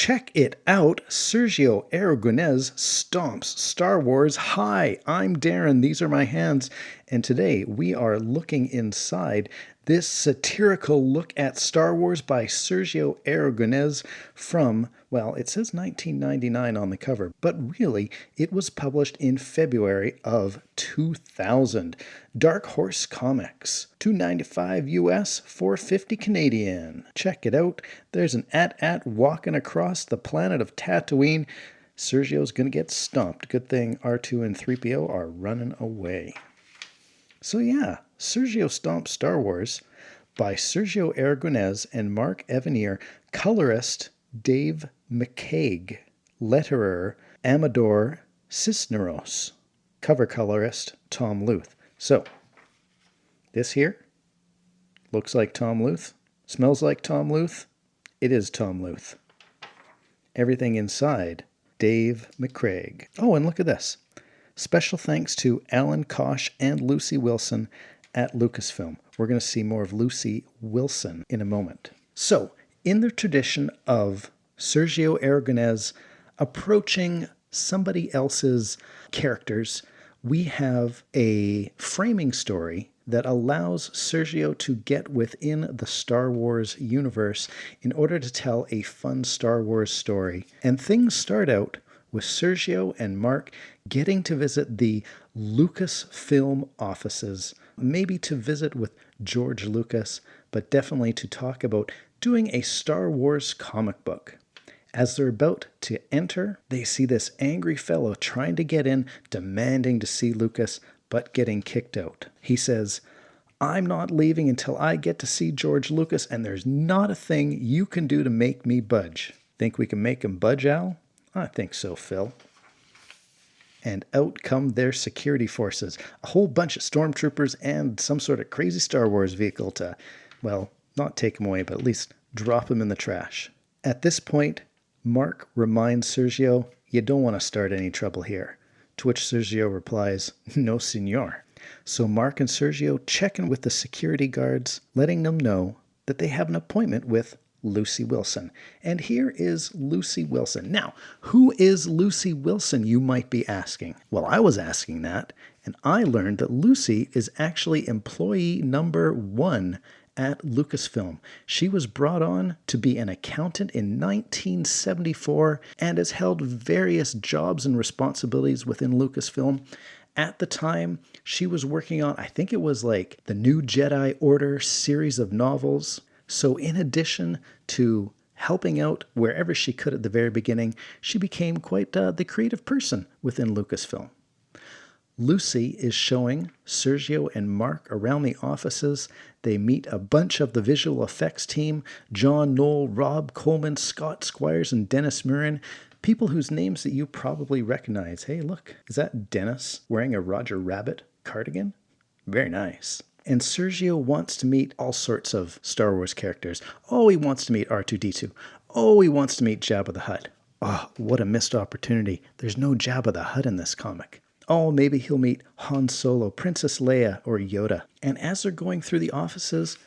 Check it out, Sergio Aragonés Stomps Star Wars. Hi, I'm Darren, these are my hands, and today we are looking inside this satirical look at Star Wars by Sergio Aragonés from, well, it says 1999 on the cover, but really it was published in February of 2000. Dark Horse Comics, $2.95 US, $4.50 Canadian. Check it out. There's an AT-AT walking across the planet of Tatooine. Sergio's gonna get stomped. Good thing R2 and 3PO are running away. So yeah, Sergio Stomps Star Wars by Sergio Aragonés and Mark Evanier, colorist Dave McCaig, letterer Amador Cisneros, cover colorist Tom Luth. So, this here looks like Tom Luth, smells like Tom Luth, it is Tom Luth. Everything inside, Dave McCaig. Oh, and look at this. Special thanks to Alan Kosh and Lucy Wilson at Lucasfilm. We're going to see more of Lucy Wilson in a moment. So, in the tradition of Sergio Aragonés approaching somebody else's characters, we have a framing story that allows Sergio to get within the Star Wars universe in order to tell a fun Star Wars story. And things start out with Sergio and Mark getting to visit the Lucasfilm offices, maybe to visit with George Lucas, but definitely to talk about doing a Star Wars comic book. As they're about to enter, they see this angry fellow trying to get in, demanding to see Lucas, but getting kicked out. He says, "I'm not leaving until I get to see George Lucas, and there's not a thing you can do to make me budge." Think we can make him budge, Al? I think so, Phil. And out come their security forces. A whole bunch of stormtroopers and some sort of crazy Star Wars vehicle to, well, not take him away, but at least drop him in the trash. At this point, Mark reminds Sergio, "You don't want to start any trouble here." To which Sergio replies, "No, senor." So Mark and Sergio check in with the security guards, letting them know that they have an appointment with Lucy Wilson. And here is Lucy Wilson. Now, who is Lucy Wilson, you might be asking? Well, I was asking that, and I learned that Lucy is actually employee number 1 at Lucasfilm. She was brought on to be an accountant in 1974 and has held various jobs and responsibilities within Lucasfilm. At the time, she was working on, I think it was like the New Jedi Order series of novels. So in addition to helping out wherever she could at the very beginning, she became quite the creative person within Lucasfilm. Lucy is showing Sergio and Mark around the offices. They meet a bunch of the visual effects team, John Knoll, Rob Coleman, Scott Squires, and Dennis Murin, people whose names that you probably recognize. Hey, look, is that Dennis wearing a Roger Rabbit cardigan? Very nice. And Sergio wants to meet all sorts of Star Wars characters. Oh, he wants to meet R2-D2. Oh, he wants to meet Jabba the Hutt. Oh, what a missed opportunity. There's no Jabba the Hutt in this comic. Oh, maybe he'll meet Han Solo, Princess Leia, or Yoda. And as they're going through the offices,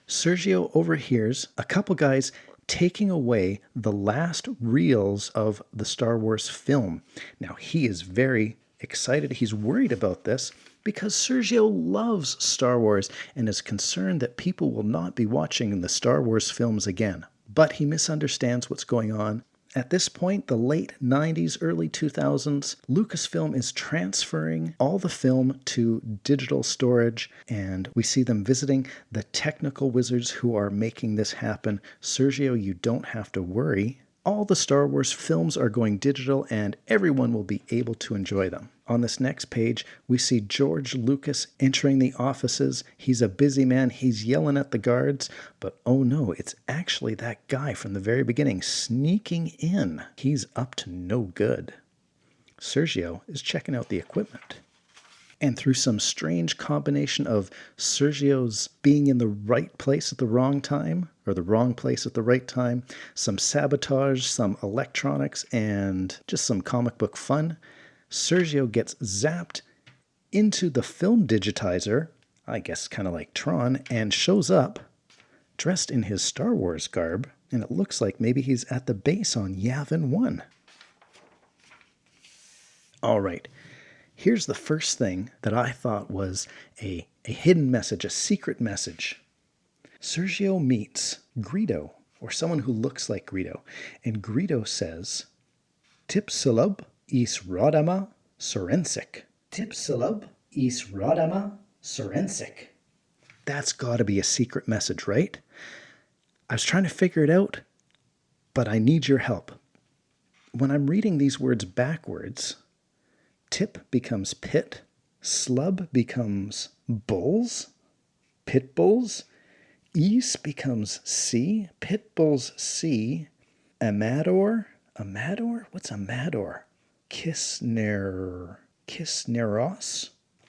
Sergio overhears a couple guys taking away the last reels of the Star Wars film. Now, he is very excited. He's worried about this because Sergio loves Star Wars and is concerned that people will not be watching the Star Wars films again. But he misunderstands what's going on. At this point, the late 90s, early 2000s, Lucasfilm is transferring all the film to digital storage, and we see them visiting the technical wizards who are making this happen. Sergio, you don't have to worry. All the Star Wars films are going digital, and everyone will be able to enjoy them. On this next page, we see George Lucas entering the offices. He's a busy man. He's yelling at the guards, but oh no, it's actually that guy from the very beginning sneaking in. He's up to no good. Sergio is checking out the equipment. And through some strange combination of Sergio's being in the right place at the wrong time, or the wrong place at the right time, some sabotage, some electronics, and just some comic book fun, Sergio gets zapped into the film digitizer, I guess kind of like Tron, and shows up dressed in his Star Wars garb And it looks like maybe he's at the base on Yavin 1. All right, here's the first thing that I thought was a hidden message, a secret message. Sergio meets Greedo, or someone who looks like Greedo, and Greedo says, Tipsilub is Rodama Sorensik. Tipsilub is Rodama Sorensik. That's got to be a secret message, right? I was trying to figure it out, but I need your help. When I'm reading these words backwards, tip becomes pit, slub becomes bulls, pit bulls, ease becomes sea, pit bulls sea, amador, what's amador? Kisneros?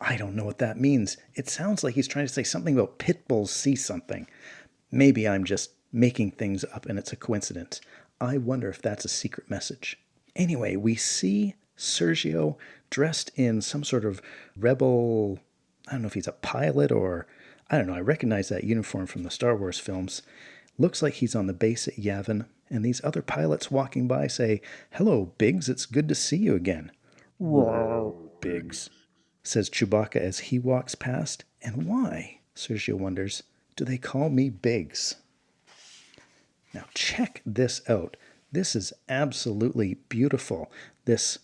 I don't know what that means. It sounds like he's trying to say something about pit bulls see something. Maybe I'm just making things up and it's a coincidence. I wonder if that's a secret message. Anyway, we see Sergio dressed in some sort of rebel, I don't know if he's a pilot or, I don't know, I recognize that uniform from the Star Wars films. Looks like he's on the base at Yavin, and these other pilots walking by say, Hello, Biggs, it's good to see you again. Wow, Biggs, says Chewbacca as he walks past. And why, Sergio wonders, do they call me Biggs? Now check this out. This is absolutely beautiful. This,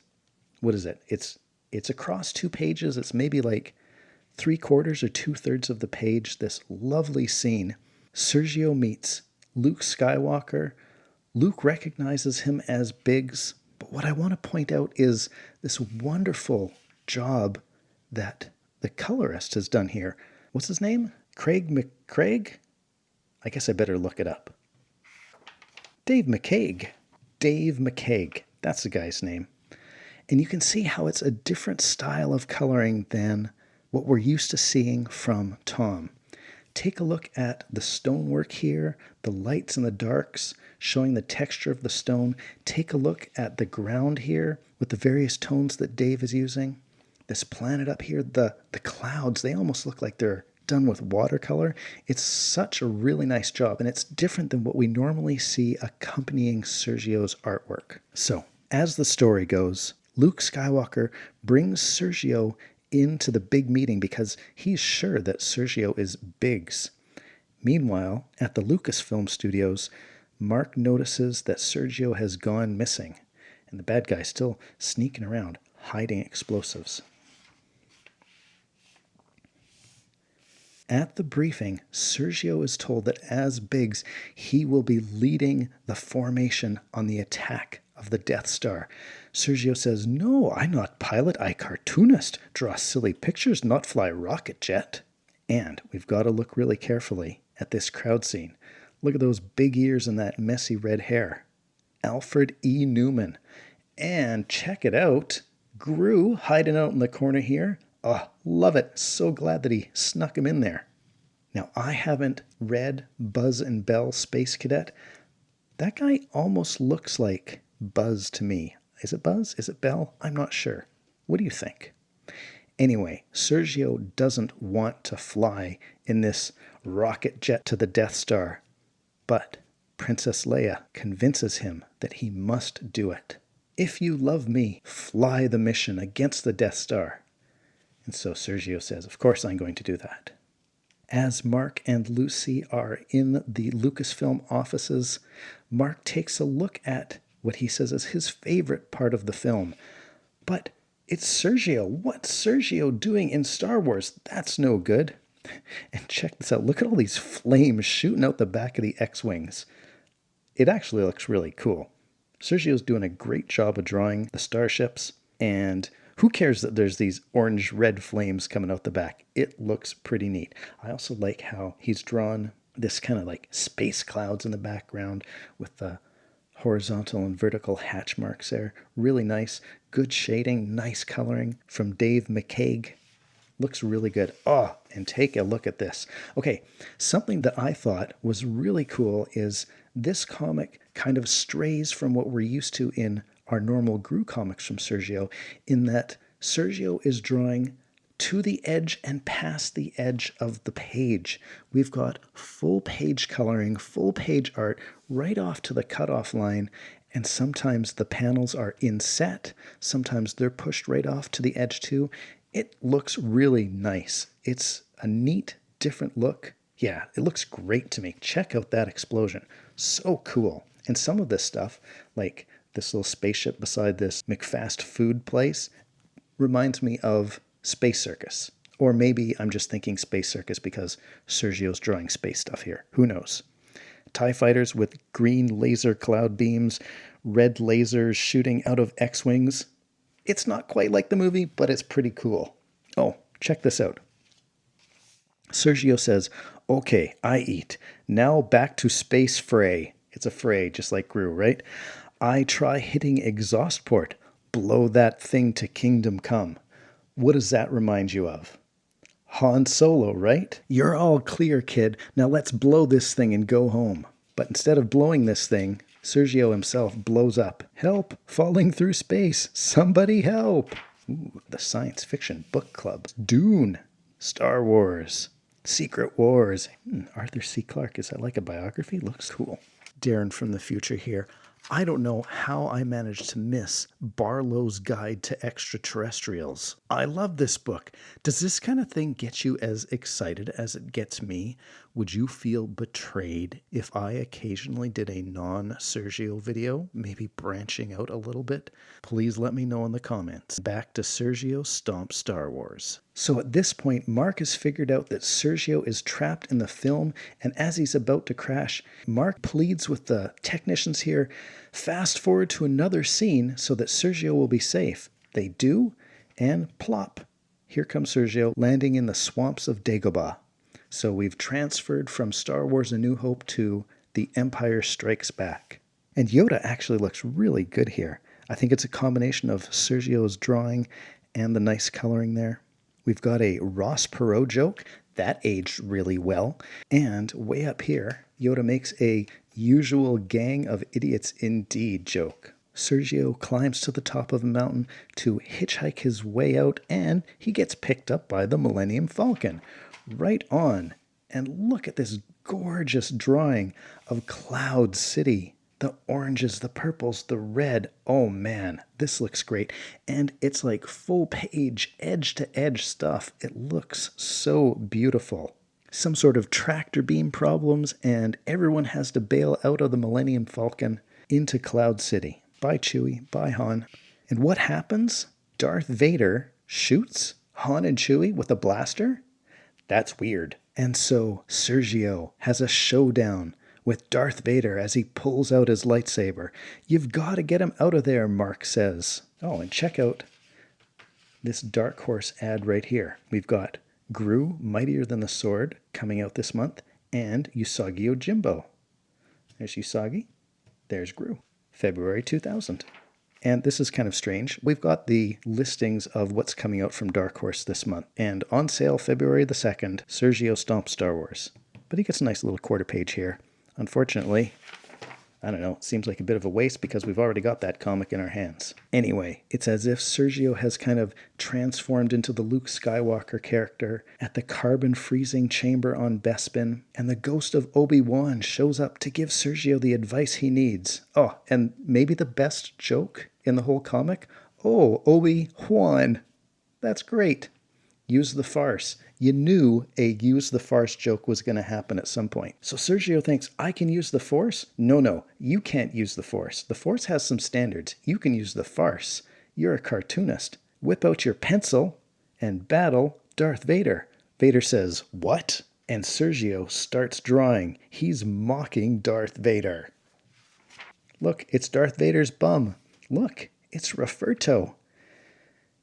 what is it? It's across 2 pages. It's maybe like 3/4 or 2/3 of the page. This lovely scene. Sergio meets Luke Skywalker. Luke recognizes him as Biggs. But what I want to point out is this wonderful job that the colorist has done here. What's his name? Craig? I guess I better look it up. Dave McCaig. That's the guy's name. And you can see how it's a different style of coloring than what we're used to seeing from Tom. Take a look at the stonework here, the lights and the darks, showing the texture of the stone. Take a look at the ground here with the various tones that Dave is using. This planet up here, the clouds, they almost look like they're done with watercolor. It's such a really nice job, and it's different than what we normally see accompanying Sergio's artwork. So, as the story goes, Luke Skywalker brings Sergio into the big meeting because he's sure that Sergio is Biggs. Meanwhile, at the Lucasfilm studios, Mark notices that Sergio has gone missing, and the bad guy's still sneaking around, hiding explosives. At the briefing, Sergio is told that as Biggs, he will be leading the formation on the attack of the Death Star. Sergio says, No, I'm not pilot, I cartoonist. Draw silly pictures, not fly rocket jet. And we've got to look really carefully at this crowd scene. Look at those big ears and that messy red hair. Alfred E. Neuman. And check it out, Groo hiding out in the corner here. Oh, love it. So glad that he snuck him in there. Now, I haven't read Buzz and Bell Space Cadet. That guy almost looks like Buzz to me. Is it Buzz? Is it Bell? I'm not sure. What do you think? Anyway, Sergio doesn't want to fly in this rocket jet to the Death Star, but Princess Leia convinces him that he must do it. If you love me, fly the mission against the Death Star. And so Sergio says, of course I'm going to do that. As Mark and Lucy are in the Lucasfilm offices, Mark takes a look at what he says is his favorite part of the film. But it's Sergio. What's Sergio doing in Star Wars? That's no good. And check this out. Look at all these flames shooting out the back of the X-Wings. It actually looks really cool. Sergio's doing a great job of drawing the starships, and who cares that there's these orange-red flames coming out the back? It looks pretty neat. I also like how he's drawn this kind of like space clouds in the background with the horizontal and vertical hatch marks there. Really nice. Good shading, nice coloring from Dave McCaig. Looks really good. Oh, and take a look at this. Okay, something that I thought was really cool is this comic kind of strays from what we're used to in our normal Groo comics from Sergio, in that Sergio is drawing to the edge and past the edge of the page. We've got full page coloring, full page art, right off to the cutoff line, and sometimes the panels are inset, sometimes they're pushed right off to the edge too. It looks really nice. It's a neat, different look. Yeah, it looks great to me. Check out that explosion. So cool. And some of this stuff, like this little spaceship beside this McFast food place, reminds me of Space Circus. Or maybe I'm just thinking Space Circus because Sergio's drawing space stuff here. Who knows? TIE fighters with green laser cloud beams, red lasers shooting out of X-Wings. It's not quite like the movie, but it's pretty cool. Oh, check this out. Sergio says, "Okay, I eat. Now back to space fray." It's a fray, just like Groo, right? "I try hitting exhaust port. Blow that thing to kingdom come." What does that remind you of? Han Solo, right? "You're all clear, kid. Now let's blow this thing and go home." But instead of blowing this thing, Sergio himself blows up. "Help! Falling through space! Somebody help!" Ooh, the science fiction book club. Dune. Star Wars. Secret Wars. Arthur C. Clarke. Is that like a biography? Looks cool. Darren from the future here. I don't know how I managed to miss Barlow's Guide to Extraterrestrials. I love this book. Does this kind of thing get you as excited as it gets me? Would you feel betrayed if I occasionally did a non-Sergio video, maybe branching out a little bit? Please let me know in the comments. Back to Sergio Stomps Star Wars. So at this point, Mark has figured out that Sergio is trapped in the film, and as he's about to crash, Mark pleads with the technicians here, fast forward to another scene so that Sergio will be safe. They do, and plop. Here comes Sergio landing in the swamps of Dagobah. So we've transferred from Star Wars A New Hope to The Empire Strikes Back. And Yoda actually looks really good here. I think it's a combination of Sergio's drawing and the nice coloring there. We've got a Ross Perot joke. That aged really well. And way up here, Yoda makes a usual gang of idiots indeed joke. Sergio climbs to the top of a mountain to hitchhike his way out, and he gets picked up by the Millennium Falcon. Right on. And look at this gorgeous drawing of Cloud City. The oranges, the purples, the red. Oh man, this looks great. And it's like full page, edge to edge stuff. It looks so beautiful. Some sort of tractor beam problems, and everyone has to bail out of the Millennium Falcon into Cloud City. Bye Chewie, bye Han. And what happens? Darth Vader shoots Han and Chewie with a blaster? That's weird. And so Sergio has a showdown with Darth Vader as he pulls out his lightsaber. You've got to get him out of there, Mark says. Oh, and check out this Dark Horse ad right here. We've got Groo, Mightier Than the Sword, coming out this month, and Usagi Yojimbo. There's Usagi. There's Groo. February 2000. And this is kind of strange. We've got the listings of what's coming out from Dark Horse this month. And on sale February the 2nd, Sergio Stomps Star Wars. But he gets a nice little quarter page here. Unfortunately, I don't know, it seems like a bit of a waste because we've already got that comic in our hands. Anyway, it's as if Sergio has kind of transformed into the Luke Skywalker character at the carbon freezing chamber on Bespin, and the ghost of Obi-Wan shows up to give Sergio the advice he needs. Oh, and maybe the best joke in the whole comic? "Oh, Obi-Wan. That's great. Use the farce." You knew a use the farce joke was going to happen at some point. So Sergio thinks, I can use the Force? No, you can't use the Force. The Force has some standards. You can use the farce. You're a cartoonist. Whip out your pencil and battle Darth Vader. Vader says, "What?" And Sergio starts drawing. He's mocking Darth Vader. Look, it's Darth Vader's bum. Look, it's Rufferto.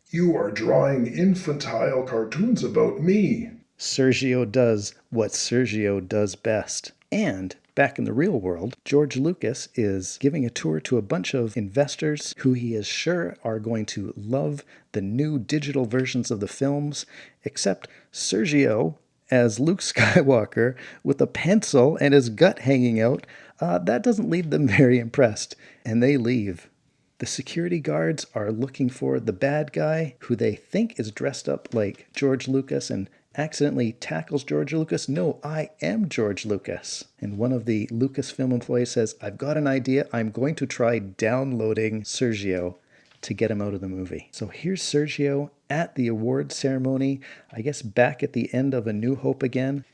"You are drawing infantile cartoons about me." Sergio does what Sergio does best. And back in the real world, George Lucas is giving a tour to a bunch of investors who he is sure are going to love the new digital versions of the films, except Sergio as Luke Skywalker with a pencil and his gut hanging out. That doesn't leave them very impressed, and they leave. The security guards are looking for the bad guy who they think is dressed up like George Lucas and accidentally tackles George Lucas. No, I am George Lucas. And one of the Lucasfilm employees says, I've got an idea. I'm going to try downloading Sergio to get him out of the movie. So here's Sergio at the award ceremony, I guess back at the end of A New Hope again.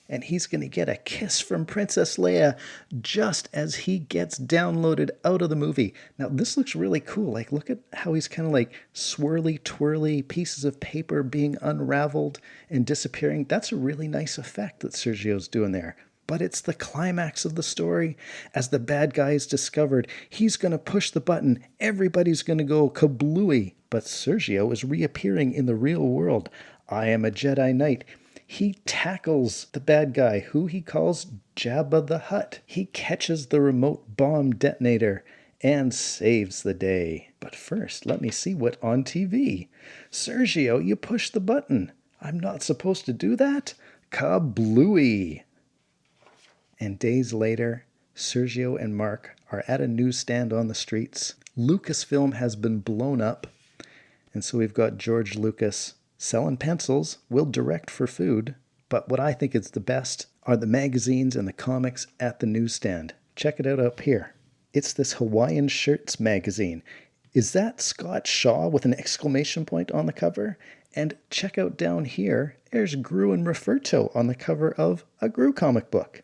And he's going to get a kiss from Princess Leia just as he gets downloaded out of the movie. Now, this looks really cool. Like, look at how he's kind of like swirly, twirly pieces of paper being unraveled and disappearing. That's a really nice effect that Sergio's doing there. But it's the climax of the story. As the bad guy is discovered, he's going to push the button. Everybody's going to go kablooey. But Sergio is reappearing in the real world. I am a Jedi Knight. He tackles the bad guy, who he calls Jabba the Hutt. He catches the remote bomb detonator and saves the day. But first, let me see what's on TV. Sergio, you push the button. I'm not supposed to do that? Kablooey. And days later, Sergio and Mark are at a newsstand on the streets. Lucasfilm has been blown up. And so we've got George Lucas selling pencils, will direct for food, but what I think is the best are the magazines and the comics at the newsstand. Check it out up here. It's this Hawaiian Shirts magazine. Is that Scott Shaw with an exclamation point on the cover? And check out down here, there's Groo and Rufferto on the cover of a Groo comic book.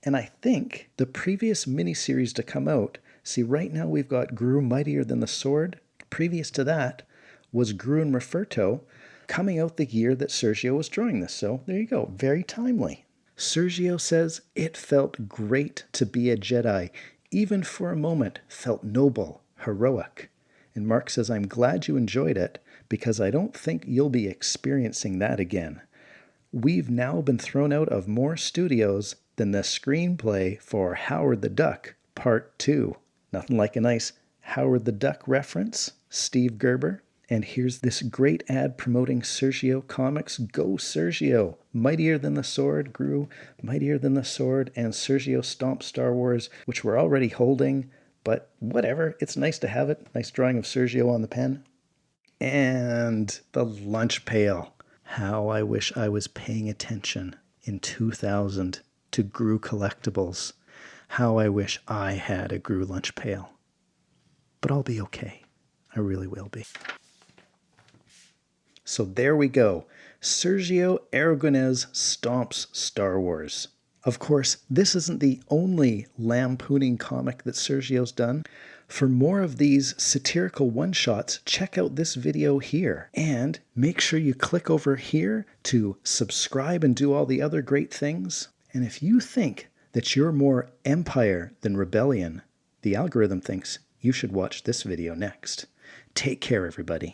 And I think the previous miniseries to come out, see right now we've got Groo Mightier Than the Sword. Previous to that was Groo and Rufferto, coming out the year that Sergio was drawing this. So there you go. Very timely. Sergio says, it felt great to be a Jedi. Even for a moment, felt noble, heroic. And Mark says, I'm glad you enjoyed it because I don't think you'll be experiencing that again. We've now been thrown out of more studios than the screenplay for Howard the Duck Part 2. Nothing like a nice Howard the Duck reference. Steve Gerber. And here's this great ad promoting Sergio comics. Go Sergio! Mightier Than the Sword, Groo, Mightier Than the Sword, and Sergio Stomps Star Wars, which we're already holding, but whatever, it's nice to have it. Nice drawing of Sergio on the pen. And the lunch pail. How I wish I was paying attention in 2000 to Groo collectibles. How I wish I had a Groo lunch pail. But I'll be okay. I really will be. So there we go. Sergio Aragonés Stomps Star Wars. Of course, this isn't the only lampooning comic that Sergio's done. For more of these satirical one-shots, check out this video here. And make sure you click over here to subscribe and do all the other great things. And if you think that you're more Empire than Rebellion, the algorithm thinks you should watch this video next. Take care, everybody.